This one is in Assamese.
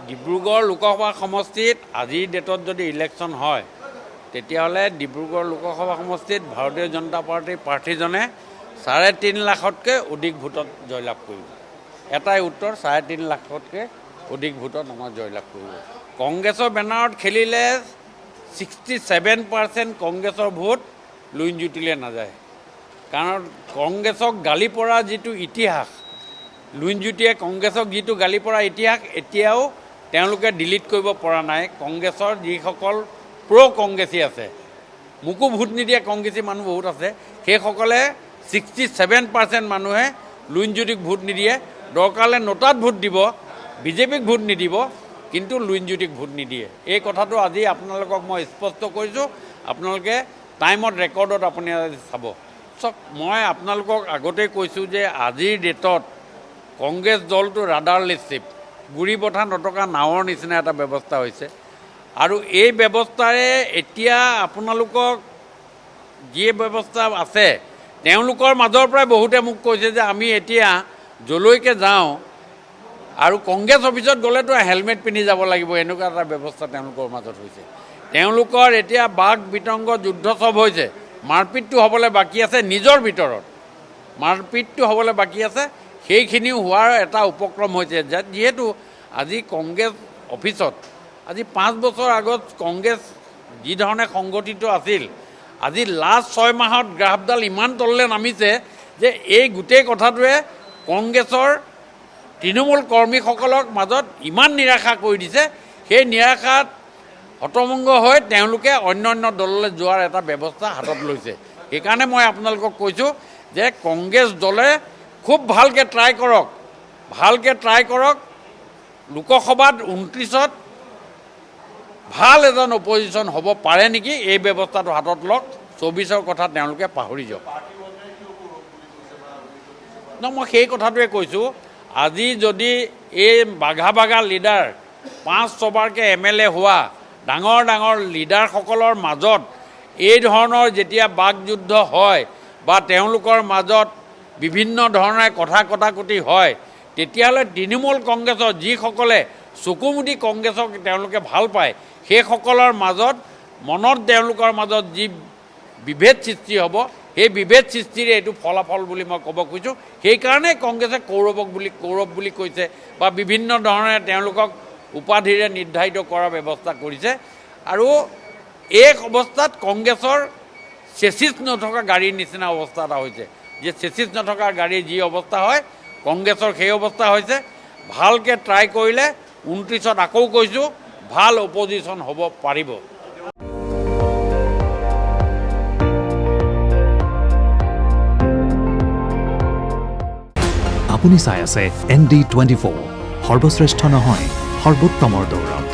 ডিব্ৰুগড় লোকসভা সমষ্টিত আজিৰ ডেটত যদি ইলেকশ্যন হয় তেতিয়াহ'লে ডিব্ৰুগড় লোকসভা সমষ্টিত ভাৰতীয় জনতা পাৰ্টীৰ প্ৰাৰ্থীজনে ৩.৫ লাখতকৈ অধিক ভোটত জয়লাভ কৰিব। এটাই উত্তৰ, ৩.৫ লাখতকৈ অধিক ভোটত আমাৰ জয়লাভ কৰিব। কংগ্ৰেছৰ বেনাৰত খেলিলে 67% কংগ্ৰেছৰ ভোট লুইনজ্যোতিলৈ নাযায়। কাৰণ কংগ্ৰেছক গালি পৰা যিটো ইতিহাস, লুইনজ্যোতিয়ে কংগ্ৰেছক যিটো গালি পৰা ইতিহাস এতিয়াও তেওঁলোকে ডিলিট কৰিব পৰা নাই। কংগ্ৰেছৰ যিসকল কংগ্ৰেছী আছে, মোকো ভোট নিদিয়া কংগ্ৰেছী মানুহ বহুত আছে, সেইসকলে 67% মানুহে লুইনজ্যোতিক ভোট নিদিয়ে। দৰকাৰলৈ নোটাত ভোট দিব, বিজেপিক ভোট নিদিব, কিন্তু লুইনজ্যোতিক ভোট নিদিয়ে। এই কথাটো আজি আপোনালোকক মই স্পষ্ট কৰিছোঁ। আপোনালোকে টাইমত ৰেকৰ্ডত আপুনি চাব। চাওক, মই আপোনালোকক আগতেই কৈছোঁ যে আজিৰ ডেটত কংগ্ৰেছ দলটো ৰাডাৰলেছশ্বিপ, গুৰি পঠা নথকা নাৱৰ নিচিনা এটা ব্যৱস্থা হৈছে। আৰু এই ব্যৱস্থাৰে এতিয়া আপোনালোকক যি ব্যৱস্থা আছে, তেওঁলোকৰ মাজৰ পৰাই বহুতে মোক কৈছে যে আমি এতিয়া যলৈকে যাওঁ আৰু কংগ্ৰেছ অফিচত গ'লেতো হেলমেট পিন্ধি যাব লাগিব, এনেকুৱা এটা ব্যৱস্থা তেওঁলোকৰ মাজত হৈছে। তেওঁলোকৰ এতিয়া বাক বিতংগ যুদ্ধ চব হৈছে। মাৰপিটটো হ'বলৈ বাকী আছে, নিজৰ ভিতৰত মাৰপিটটো হ'বলৈ বাকী আছে। সেইখিনিও হোৱাৰ এটা উপক্ৰম হৈছে। যিহেতু আজি কংগ্ৰেছ অফিচত আজি 5 বছৰ আগত কংগ্ৰেছ যিধৰণে সংগঠিত আছিল, আজি লাষ্ট 6 মাহত গ্ৰাফডাল ইমান তললৈ নামিছে যে এই গোটেই কথাটোৱে কংগ্ৰেছৰ তৃণমূল কৰ্মীসকলক মাজত ইমান নিৰাশা কৰি দিছে। সেই নিৰাশাত হতভম্ব হৈ তেওঁলোকে অন্য দললৈ যোৱাৰ এটা ব্যৱস্থা হাতত লৈছে। সেইকাৰণে মই আপোনালোকক কৈছোঁ যে কংগ্ৰেছ দলে খুব ভালকৈ ট্ৰাই কৰক। লোকসভাত 29ত ভাল এজন অপজিশ্যন হ'ব পাৰে নেকি, এই ব্যৱস্থাটো হাতত লওক। 24ৰ কথা তেওঁলোকে পাহৰি যাওক। মই সেই কথাটোৱে কৈছোঁ, আজি যদি এই বাঘা লিডাৰ 5-6বাৰকৈ MLA হোৱা ডাঙৰ লিডাৰসকলৰ মাজত এই ধৰণৰ যেতিয়া বাকযুদ্ধ হয় বা তেওঁলোকৰ মাজত বিভিন্ন ধৰণে কথা কটাকটি হয়, তেতিয়াহ'লে তৃণমূল কংগ্ৰেছৰ যিসকলে চকুমুদি কংগ্ৰেছক তেওঁলোকে ভাল পায়, সেইসকলৰ মাজত মনত তেওঁলোকৰ মাজত যি বিভেদ সৃষ্টি হ'ব, সেই বিভেদ সৃষ্টিৰে এইটো ফলাফল বুলি মই ক'ব খোজোঁ। সেইকাৰণে কংগ্ৰেছে কৌৰৱ বুলি কৈছে বা বিভিন্ন ধৰণে তেওঁলোকক উপাধিৰে নিৰ্ধাৰিত কৰাৰ ব্যৱস্থা কৰিছে। আৰু এই অৱস্থাত কংগ্ৰেছৰ চেচিছ নথকা গাড়ীৰ নিচিনা অৱস্থা এটা হৈছে। যে চেচিছ নথকা গাড়ীৰ যি অৱস্থা হয়, কংগ্ৰেছৰ সেই অৱস্থা হৈছে। ভালকৈ ট্ৰাই কৰিলে 29ত আকৌ কৈছোঁ ভাল অপজিশ্যন হ'ব পাৰিব। আপুনি চাই আছে ND24, সৰ্বশ্ৰেষ্ঠ নহয় সৰ্বোত্তমৰ দৌৰত।